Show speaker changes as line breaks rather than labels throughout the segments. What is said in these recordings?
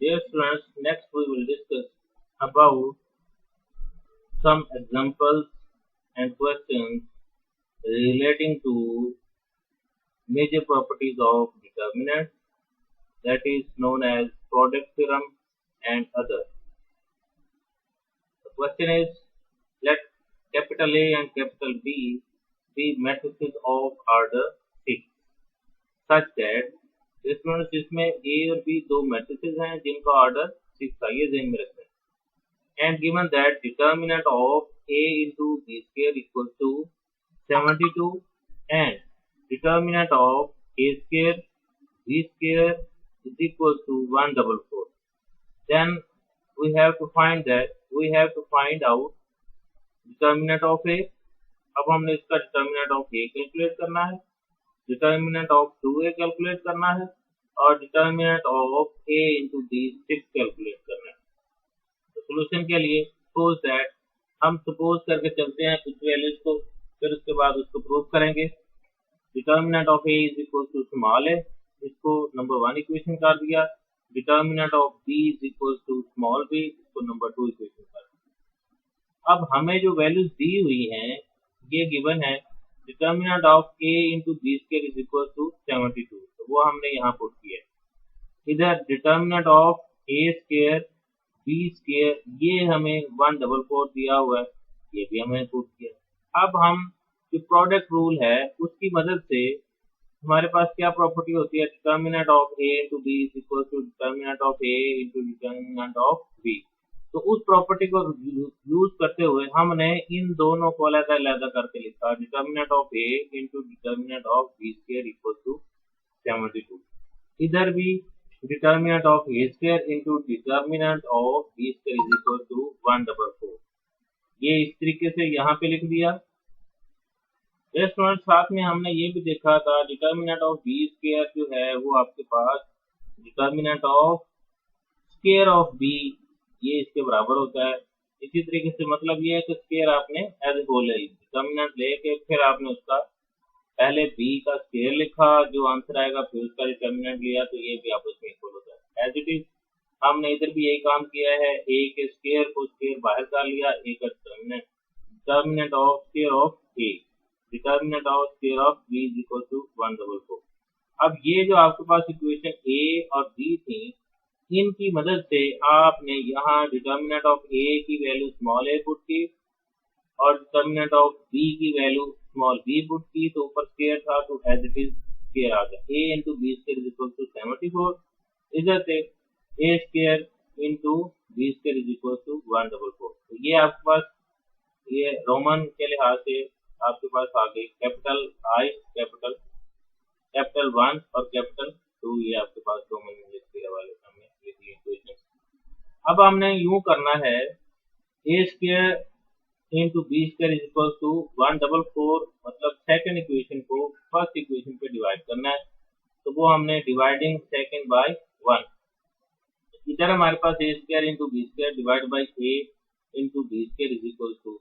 Dear students, next we will discuss about some examples and questions relating to major properties of determinants, that is known as product theorem and others. The question is, let capital A and capital B be matrices of order 6 such that students इसमें A और B दो matrices हैं जिनका order 6 था, ये ध्यान में रखना है। And given that determinant of A into B square equals to 72 and determinant of A square B square is equal to 144. Then we have to find out determinant of A. अब हमने इसका determinant of A calculate करना है, determinant of 2A calculate करना है और determinant of A into B 6 calculate करना है। तो सोल्यूशन के लिए हम सपोज करके चलते हैं कुछ वैल्यूज को, फिर उसके बाद उसको प्रूव करेंगे। Determinant of A is equal to small a, इसको नंबर 1 इक्वेशन कर दिया। Determinant of B is equal to small b, इसको नंबर 2 इक्वेशन कर दिया। अब हमें जो वैल्यूज दी हुई हैं ये गिवन है, determinant of A into B square is equal to 72, तो वो हमने यहाँ पुट किया है। इधर determinant of A square B square ये हमें 144 दिया हुआ है, ये भी हमें पुट किया। अब हम जो प्रोडक्ट रूल है उसकी मदद से हमारे पास क्या प्रॉपर्टी होती है, determinant of A into B is equal to determinant of A into determinant of B। तो उस प्रॉपर्टी को यूज करते हुए हमने इन दोनों को अलग-अलग करके लिखा, determinant of A into determinant of B square equal to 72। इधर भी determinant of A square into determinant of B square is equal to 144। ये इस तरीके से यहाँ पे लिख दिया। स्टूडेंट साथ में हमने ये भी देखा था, डिटर्मिनेंट ऑफ B square जो है वो आपके पास determinant of square of B ये इसके बराबर होता है। इसी तरीके से मतलब ये है कि स्क्वायर आपने एज ए होल ले ली, डिटर्मिनेंट लेके फिर आपने उसका पहले b का स्क्वायर लिखा, जो आंसर आएगा फिर उसका डिटर्मिनेंट लिया, तो ये भी आपस में इक्वल होता है। एज इट इज हमने इधर भी यही काम किया है, a के स्क्वायर को स्क्वायर बाहर कर लिया, a का determinant of square of a, determinant of square of b is equal to 144। अब ये जो आपके पास इक्वेशन a और b थी, इनकी मदद से आपने यहाँ डिटर्मिनेंट ऑफ A की वैल्यू स्मॉल a पुट की और डिटर्मिनेंट ऑफ B की वैल्यू स्मॉल b पुट की, तो ऊपर स्क्वायर था तो एज इट इज स्क्वायर आ गया। A into B square is equal to 74, इधर से A square into B square is equal to 144। तो ये आपके पास ये रोमन के लिहाज से आपके पास आ गई कैपिटल I, कैपिटल 1 और कैपिटल 2, ये आपके पास रोमन इंग्लिश के हवाले से हमने लिखी इक्वेशन। अब हमने यूं करना है, A square into B square is equal to 144, मतलब सेकंड इक्वेशन को फर्स्ट इक्वेशन पे डिवाइड करना है, तो वो हमने डिवाइडिंग सेकंड बाय 1। इधर हमारे पास A square into B square divide by A into B square is equal to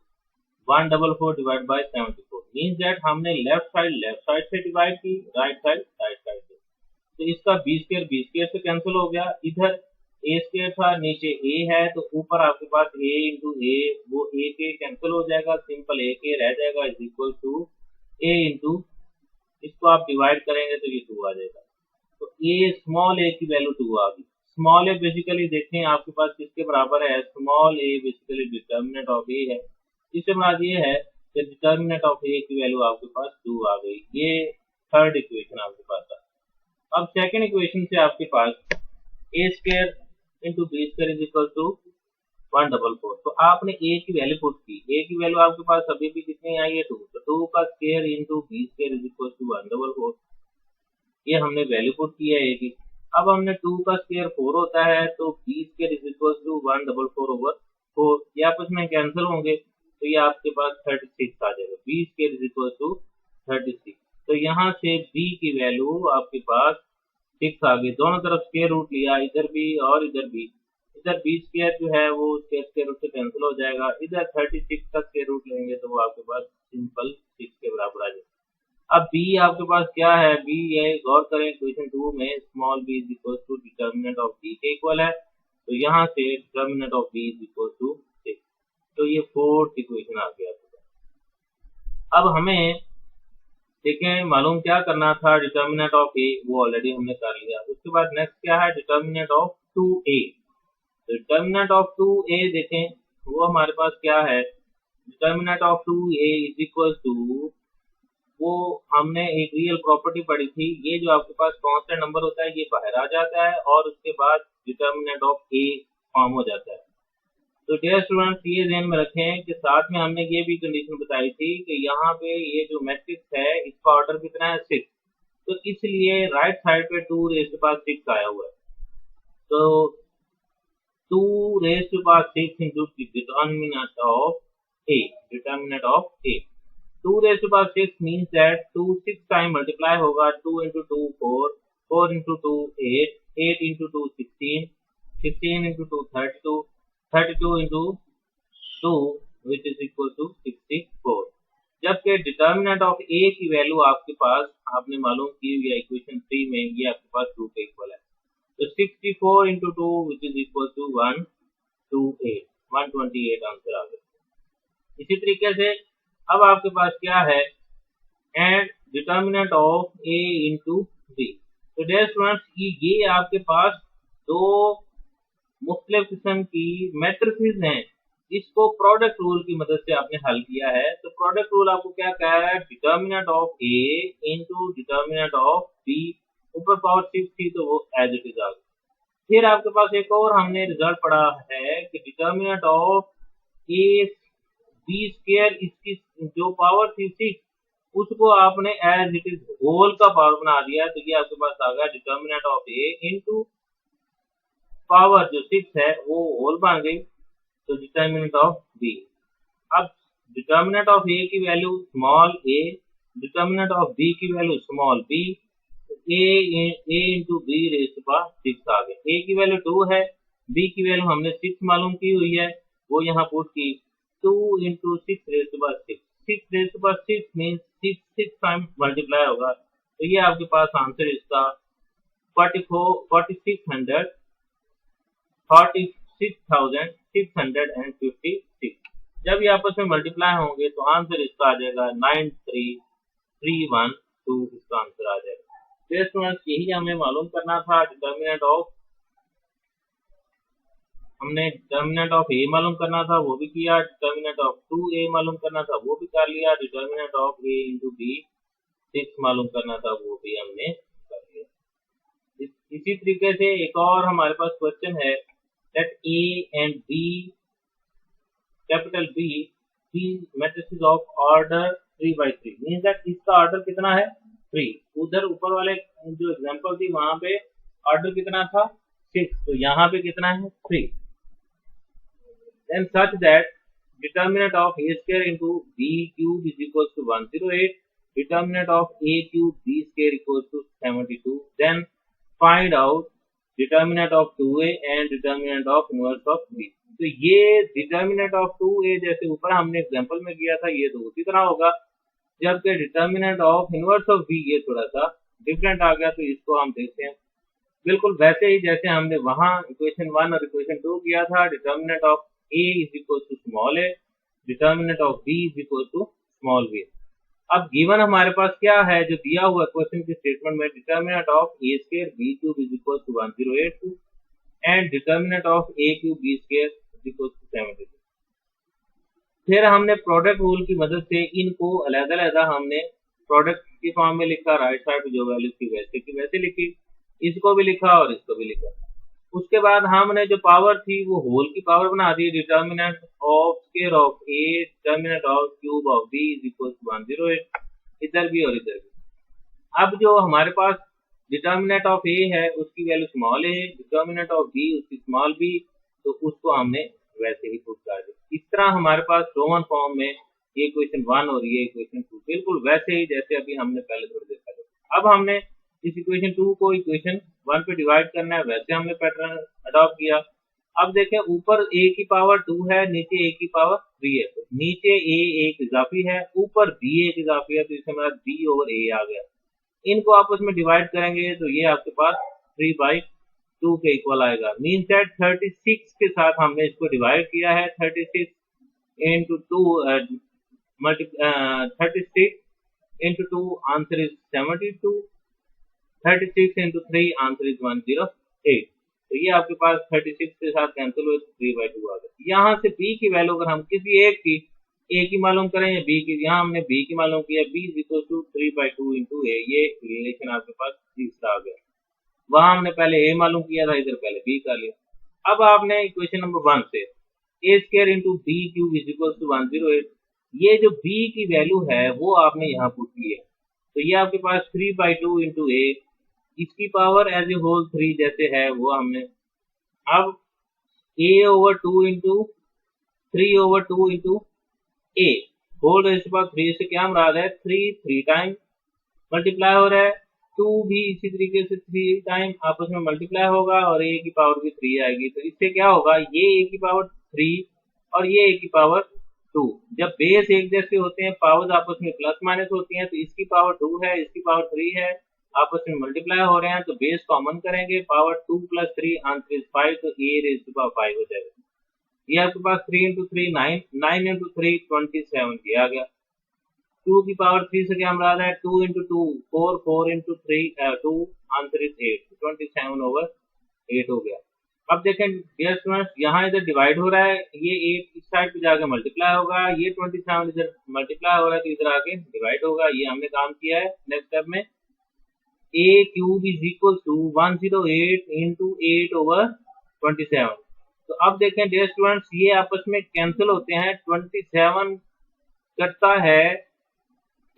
144 divide by 74, means that हमने लेफ्ट साइड से डिवाइड की, राइट साइड से। तो इसका B square से कैंसिल हो गया, इधर A square था, नीचे A है, तो ऊपर आपके पास A into A, वो A के कैंसिल हो जाएगा, सिंपल A के रह जाएगा, is equal to A into, इसको आप डिवाइड करेंगे तो ये 2 आ जाएगा। तो A स्मॉल a की वैल्यू 2 आ गई। स्मॉल a बेसिकली देखें आपके पास किसके बराबर है, small a basically determinant of A है। इससे मतलब ये है कि डिटर्मिनेंट ऑफ A की वैल्यू आपके पास 2 आ गई। ये थर्ड इक्वेशन आपके पास है। अब सेकंड इक्वेशन से आपके पास A square into B square is equal to 144, तो आपने A की वैल्यू पुट की, A की वैल्यू आपके पास अभी भी कितनी आई है 2, तो 2 का square into B square is equal to 144, ये हमने वैल्यू पुट की है A की। अब हमने 2 का स्क्वायर 4 होता है, तो B square is equal to 144 over 4, ये आपस में कैंसिल होंगे, तो ये आपके पास 36 आ जाएगा। B square is equal to 36, तो यहाँ से B की वैल्यू आपके पास 6 आ गई। दोनों तरफ स्क्वायर रूट लिया, इधर भी और इधर भी, इधर B स्क्वायर जो है वो स्क्वायर रूट से कैंसिल हो जाएगा, इधर 36 का स्क्वायर रूट लेंगे तो वो आपके पास सिंपल 6 के बराबर आ जाएगा। अब B आपके पास क्या है, B ये गौर करें इक्वेशन 2 में small b is equal to determinant of B के इक्वल है, तो यहाँ से determinant of B is equal to 6। तो ये फोर्थ इक्वेशन आ गया। अब हमें देखें मालूम क्या करना था, डिटर्मिनेंट ऑफ ए वो ऑलरेडी हमने कर लिया। उसके बाद नेक्स्ट क्या है, determinant of 2a। Determinant of 2a देखें वो हमारे पास क्या है, determinant of 2a is equal to, वो हमने एक रियल प्रॉपर्टी पढ़ी थी, ये जो आपके पास कांस्टेंट नंबर होता है ये बाहर आ जाता है और उसके बाद डिटर्मिनेंट ऑफ a फॉर्म हो जाता है। तो डियर स्टूडेंट्स ये ध्यान में रखें कि साथ में हमने ये भी कंडीशन बताई थी कि यहाँ पे ये जो मैट्रिक्स है इसका ऑर्डर कितना है 6, तो इसलिए राइट साइड पे 2 रेज़ टू पावर 6 आया हुआ है। तो 2 raise to power 6 into determinant of a, determinant of a, 2 raise to power 6 means that 2 6 time multiply होगा, 2 into 2 4, 4 into 2 8, 8 into 2 16, 16 into 2 32, 32 into 2 which is equal to 64। जबकि determinant of a की वैल्यू आपके पास आपने मालूम की हुई है इक्वेशन 3 में, ये आपके पास 2 के इक्वल है। तो 64 into 2 which is equal to 128, 128 answer आ गया। इसी तरीके से अब आपके पास क्या है, and determinant of a into b। तो डियर स्टूडेंट्स ये आपके पास दो मुख्तलिफ किस्म की मैट्रिसेस हैं, इसको प्रोडक्ट रूल की मदद से आपने हल किया है। तो प्रोडक्ट रूल आपको क्या कह रहा है, determinant of a into determinant of b, ऊपर पावर 6 थी तो वो एज इट इज आ गई। फिर आपके पास एक और हमने रिजल्ट पढ़ा है कि determinant of a b square, इसकी जो पावर थी 6 उसको आपने एज इट इज होल का पावर बना दिया, तो ये आपके पास आ गया determinant of a into power जो 6 है वो होल बन गई, तो डिटर्मिनेंट ऑफ b। अब डिटर्मिनेंट ऑफ a की value small a, determinant of b की value small b, a into b raise to power 6 आ गए। a की वैल्यू 2 है, b की वैल्यू हमने 6 मालूम की हुई है, वो यहाँ पुट की, 2 into 6 raise to power 6, 6 raise to power 6 means 6 time multiply होगा, तो ये आपके पास आंसर इसका 46,656। जब ये आपस में मल्टीप्लाई होंगे तो आंसर इसका आ जाएगा 93312, इसका आंसर आ जाएगा। स्टूडेंट्स यही हमें मालूम करना था, डिटर्मिनेंट ऑफ a मालूम करना था वो भी किया, डिटर्मिनेंट ऑफ 2a मालूम करना था वो भी कर लिया, determinant of a into b 6 मालूम करना था वो भी हमने कर लिया। इसी तरीके से एक और हमारे पास क्वेश्चन है, that a and b, capital B, three matrices of order 3 by 3 means that इसका ऑर्डर कितना है 3। उधर ऊपर वाले जो एग्जांपल थी वहां पे ऑर्डर कितना था 6, तो यहाँ पे कितना है 3। then such that determinant of a square into b cube is equals to 108, determinant of a cube b square equals to 72, then find out determinant of 2a and determinant of inverse of b। तो ये determinant of 2a जैसे ऊपर हमने example में किया था ये तो उसी तरह होगा, जबकि determinant of inverse of b ये थोड़ा सा डिफरेंट आ गया, तो इसको हम देखते हैं बिल्कुल वैसे ही जैसे हमने वहां इक्वेशन 1 और इक्वेशन 2 किया था। Determinant of a is equal to small a, determinant of b is equal to small b। अब गिवन हमारे पास क्या है जो दिया हुआ क्वेश्चन के स्टेटमेंट में, determinant of a square b cube is equal to 1082 and determinant of a cube b square is equal to 72। फिर हमने प्रोडक्ट रूल की मदद से इनको अलग-अलग हमने प्रोडक्ट की फॉर्म में लिखा, राइट साइड पे जो वैल्यू थी वैसे की वैसे लिखी, इसको भी लिखा और इसको भी लिखा। उसके बाद हमने जो पावर थी वो होल की पावर बना दी, determinant of square of a, determinant of cube of b is equal to 108, इधर भी और इधर भी। अब जो हमारे पास डिटर्मिनेंट ऑफ a है उसकी value small a, determinant of b उसकी स्मॉल b, तो उसको हमने वैसे ही पुट कर दिया। इस तरह हमारे पास रोमन फॉर्म में ये इक्वेशन 1 और ये इक्वेशन 2 बिल्कुल वैसे ही जैसे अभी हमने पहले थोड़ी देर पहले। अब हमने इस इक्वेशन 2 को इक्वेशन 1 पे डिवाइड करना है, वैसे हमने पैटर्न अडॉप्ट किया। अब देखें ऊपर a की पावर 2 है, नीचे a की पावर 3 है, तो नीचे a एक इजाफी है, ऊपर b एक इजाफी है, तो इससे हमारा b ओवर a आ गया। इनको आपस में डिवाइड करेंगे तो ये आपके पास 3 by 2 के इक्वल आएगा। मीन दैट 36 के साथ हमने इसको डिवाइड किया है। 36 into 2 36 into 2 answer is 72। 36 into 3 answer is 108। तो ये आपके पास 36 के साथ कैंसिल हुए तो 3/2 आ गया। यहाँ से b की वैल्यू अगर हम किसी एक की a की मालूम करें या b की, यहाँ हमने b की मालूम किया, b is equal to 3/2 into a, ये रिलेशन आपके पास तीसरा आ गया। वहां हमने पहले a मालूम किया था, इधर पहले b कर लिया। अब आपने इक्वेशन नंबर 1 से a square into B cube is equal to 108, ये जो b की वैल्यू है वो आपने यहाँ पुट की है। तो ये आपके पास 3/2 इंटू a, इसकी पावर एज ए होल 3 जैसे है वो हमने, अब a over 2 into 3 over 2 into a whole raise to power 3 से क्या मुराद है, 3 टाइम मल्टीप्लाई हो रहा है, 2 भी इसी तरीके से 3 टाइम आपस में मल्टीप्लाई होगा और a की पावर भी 3 आएगी। तो इससे क्या होगा, ये a की पावर 3 और ये a की पावर 2, जब बेस एक जैसे होते हैं, पावर्स आपस में प्लस माइनस होती हैं, तो इसकी पावर 2 है, इसकी पावर 3 है, आपस में मल्टीप्लाई हो रहे हैं, तो बेस कॉमन करेंगे, पावर 2 + 3 आंसर इज 5, तो a रेज़ टू पावर 5 हो जाएगा। ये आपके पास 3 into 3 9, 9 into 3 27 ये आ गया। 2 की पावर 3 से क्या मुराद है, 2 into 2 4, 4 into 3 2 answer is 8, 27 over 8 हो गया। अब देखें डियर स्टूडेंट्स, यहाँ इधर डिवाइड हो रहा है, ये 8 इस साइड पे जाके मल्टीप्लाई होगा, ये 27 इधर मल्टीप्लाई हो रहा है तो इधर आके डिवाइड होगा। ये हमने काम किया है। नेक्स्ट स्टेप में a cube is equal to 108 into 8 over 27। तो अब देखें डियर स्टूडेंट्स, ये आपस में कैंसिल होते हैं, 27 करता है,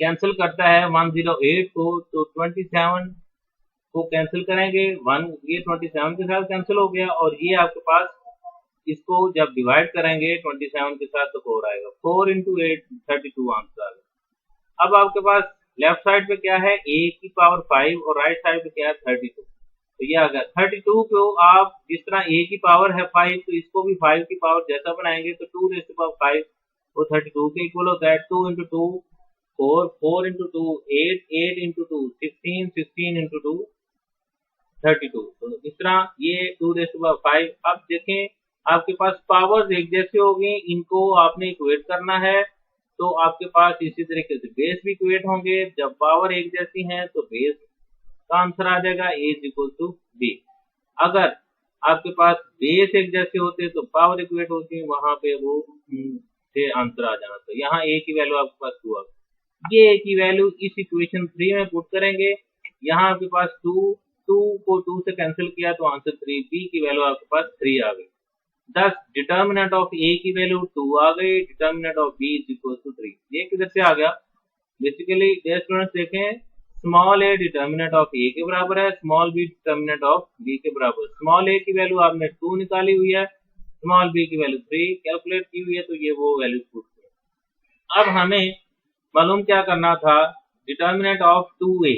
कैंसिल करता है 108 को, तो 27 को कैंसिल करेंगे 1, ये 27 के साथ कैंसिल हो गया, और ये आपके पास इसको जब डिवाइड करेंगे 27 के साथ तो 4 आएगा, 4 into 8 32 आंसर आ गया। अब आपके पास लेफ्ट साइड पे क्या है, a की पावर 5 और राइट साइड पे क्या है 32, तो ये आ गया। 32 को आप जिस तरह a की पावर है 5, तो इसको भी 5 की पावर जैसा बनाएंगे तो 2 रेज़ टू पावर 5 वो 32 के इक्वल होता है। 2 into 2 4, 4 into 2 8, 8 into 2 16, 16 into 2 32, तो इस तरह ये 2 रेज़ टू पावर 5। अब देखें आपके पास पावर्स एक जैसे होगी, इनको आपने इक्वेट करना है, तो आपके पास इसी तरीके से बेस भी इक्वेट होंगे। जब पावर एक जैसी हैं तो बेस का आंसर आ जाएगा a is equal to b। अगर आपके पास बेस एक जैसे होते तो पावर इक्वेट होती है, वहां पे वो से आंसर आ जाना। तो यहाँ a की वैल्यू आपके पास 2 आ गई। ये a की वैल्यू इस इक्वेशन 3 में पुट करेंगे, यहाँ आपके पास 2 को 2 से कैंसिल किया तो आंसर 3, b की वैल्यू आपके पास 3 आ गई। दस डिटर्मिनेंट ऑफ a की वैल्यू 2 आ गई, determinant of b is equal to 3। ये किधर से आ गया, बेसिकली डियर स्टूडेंट्स देखें, small a determinant of a के बराबर है, small b determinant of b के बराबर। स्मॉल a की वैल्यू आपने 2 निकाली हुई है, स्मॉल b की वैल्यू 3 कैलकुलेट की हुई है, तो ये वो वैल्यू पुट है। अब हमें मालूम क्या करना था, डिटर्मिनेंट ऑफ 2a,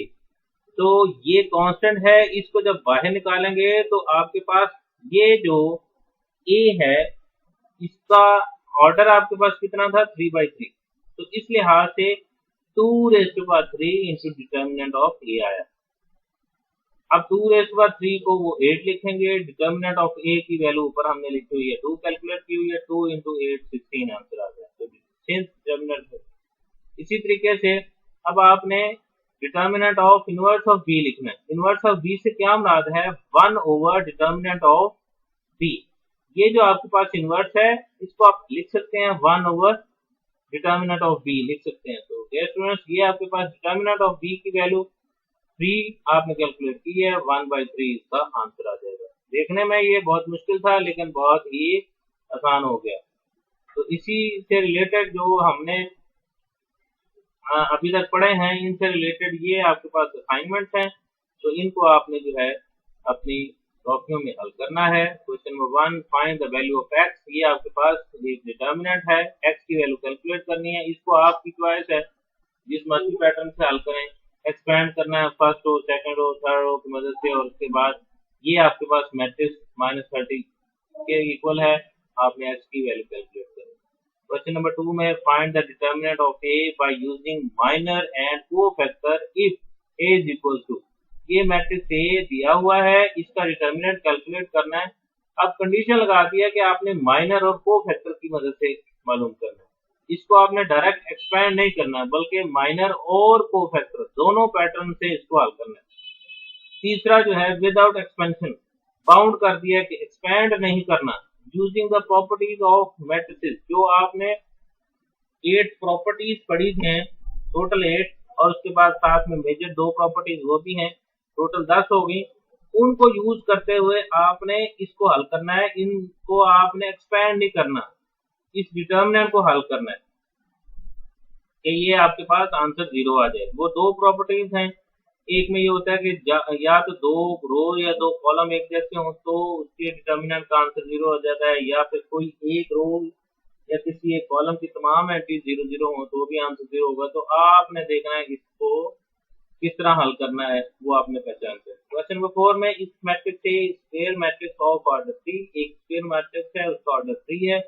तो ये कांस्टेंट है, इसको जब बाहर निकालेंगे तो आपके पास ये जो a है इसका ऑर्डर आपके पास कितना था, 3/3, तो इस लिहाज से 2 raise to power 3 into determinant of a आया। अब 2 रेज़ टू पावर 3 को वो 8 लिखेंगे, डिटर्मिनेंट ऑफ a की वैल्यू ऊपर हमने लिखी हुई है 2 कैलकुलेट की हुई है, 2 into 8 16 आंसर आ गया। तो सेंस डिटर्मिनेंट इसी तरीके से अब आपने determinant of inverse of b लिखना है। इनवर्स ऑफ b से क्या मुराद है, 1 ओवर डिटर्मिनेंट ऑफ b। ये जो आपके पास इनवर्स है इसको आप लिख सकते हैं 1 ओवर डिटर्मिनेंट ऑफ b लिख सकते हैं। तो डियर स्टूडेंट्स, ये आपके पास डिटर्मिनेंट ऑफ b की वैल्यू 3 आपने कैलकुलेट की है, 1/3 इसका आंसर आ जाएगा। देखने में ये बहुत मुश्किल था लेकिन बहुत ही आसान हो गया। तो इसी से रिलेटेड जो हमने अभी तक पढ़े हैं, इनसे रिलेटेड ये आपके पास असाइनमेंट्स हैं, तो इनको आपने जो है अपनी कॉपियों में हल करना है। Question number 1, find the value of x। ये आपके पास एक डिटर्मिनेंट है, x की वैल्यू कैलकुलेट करनी है, इसको आपकी चॉइस है जिस मर्जी पैटर्न से हल करें। एक्सपेंड करना है first row, second row, third row की मदद से, और उसके बाद ये आपके पास मैट्रिक्स -30 के इक्वल है, आपने x की वैल्यू कैलकुलेट करनी है। क्वेश्चन नंबर 2 में find the determinant of a by using minor and cofactor if a is equal to. ये मैट्रिक्स ए दिया हुआ है, इसका डिटर्मिनेंट कैलकुलेट करना है। अब कंडीशन लगा दिया कि आपने माइनर और कोफैक्टर की मदद से मालूम करना है। इसको आपने डायरेक्ट एक्सपेंड नहीं करना है, बल्कि माइनर और कोफैक्टर दोनों पैटर्न से इसको हल करना है। तीसरा जो है विदाउट एक्सपेंशन, बाउंड कर दिया कि एक्सपेंड नहीं करना। Using the properties of matrices, जो आपने 8 प्रॉपर्टीज पढ़ी हैं, टोटल 8, और उसके बाद साथ में मेजर 2 प्रॉपर्टीज वो भी हैं, टोटल 10 हो गई। उनको यूज करते हुए आपने इसको हल करना है, इनको आपने एक्सपेंड नहीं करना, इस डिटर्मिनेंट को हल करना है कि ये आपके पास आंसर 0 आ जाए। वो 2 प्रॉपर्टीज हैं, एक में ये होता है कि या तो 2 रो या 2 कॉलम एक जैसे हो तो उसके डिटर्मिनेंट का आंसर 0 हो जाता है, या फिर कोई एक रो या किसी एक कॉलम की तमाम एंट्री 0 0 हो तो भी आंसर 0 होगा। तो आपने देखना है इसको किस तरह हल करना है, वो आपने पहचान कर। क्वेश्चन नंबर 4 में इस मैट्रिक्स से स्क्वायर मैट्रिक्स ऑफ ऑर्डर 3, एक स्क्वायर मैट्रिक्स है उसका ऑर्डर 3 है,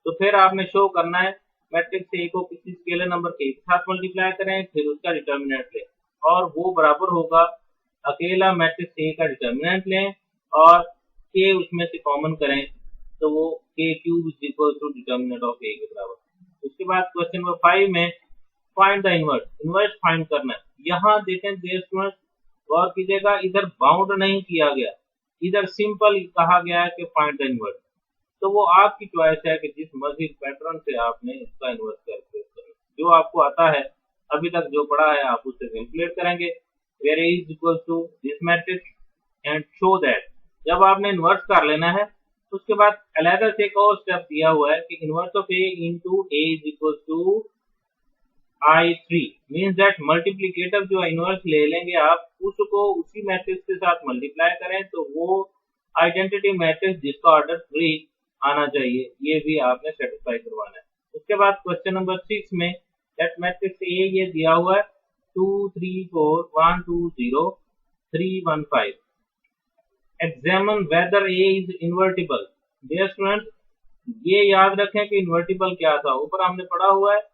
तो फिर आपने शो करना है मैट्रिक्स ए को किसी स्केलर नंबर के साथ मल्टीप्लाई करें, फिर उसका डिटर्मिनेंट लें और वो बराबर होगा अकेला मैट्रिक्स ए का डिटर्मिनेंट लें और के उसमें से कॉमन करें, तो वो K cube is equal to determinant of A के बराबर। उसके बाद क्वेश्चन नंबर 5 में find the inverse, inverse find करना है। यहाँ देखें देयर स्टूडेंट, गौर कीजिएगा, इधर बाउंड नहीं किया गया, इधर सिंपल कहा गया है कि फाइंड द इनवर्स। तो वो आपकी चॉइस है कि जिस मर्जी पैटर्न से आपने इसका इनवर्स कैलकुलेट करना, जो आपको आता है अभी तक जो पढ़ा है आप उससे कैलकुलेट करेंगे। Where A is equal to this matrix and show that, जब आपने इनवर्स कर लेना है उसके बाद अलग से एक और स्टेप दिया हुआ है कि inverse of A into A is equal to I3, means that multiplicator जो इनवर्स ले लेंगे आप उसको उसी मैट्रिक्स के साथ मल्टीप्लाई करें तो वो आइडेंटिटी मैट्रिक्स जिसका ऑर्डर 3 आना चाहिए, ये भी आपने सेटिस्फाई करवाना है। उसके बाद क्वेश्चन नंबर 6 में दैट मैट्रिक्स ए ये दिया हुआ है 2 3 4 1 2 0 3 1 5, examine whether A is invertible. Dear student, ये याद रखें कि इन्वर्टिबल क्या था, ऊपर हमने पढ़ा हुआ है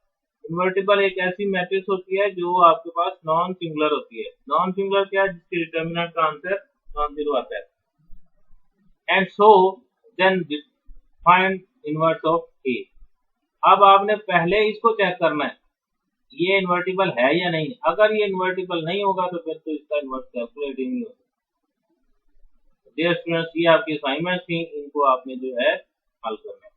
इन्वर्टिबल एक ऐसी मैट्रिक्स होती है जो आपके पास नॉन सिंगुलर होती है। नॉन सिंगुलर क्या है, जिसके डिटर्मिनेंट का आंसर नॉन जीरो आता है। And so then find inverse of A. अब आपने पहले इसको चेक करना है ये इन्वर्टिबल है या नहीं। अगर ये इन्वर्टिबल नहीं होगा तो फिर तो इसका इनवर्स कैलकुलेट ही नहीं होगा। डियर स्टूडेंट्स, ये आपकी असाइनमेंट थी, इनको आपने जो है हल करना है।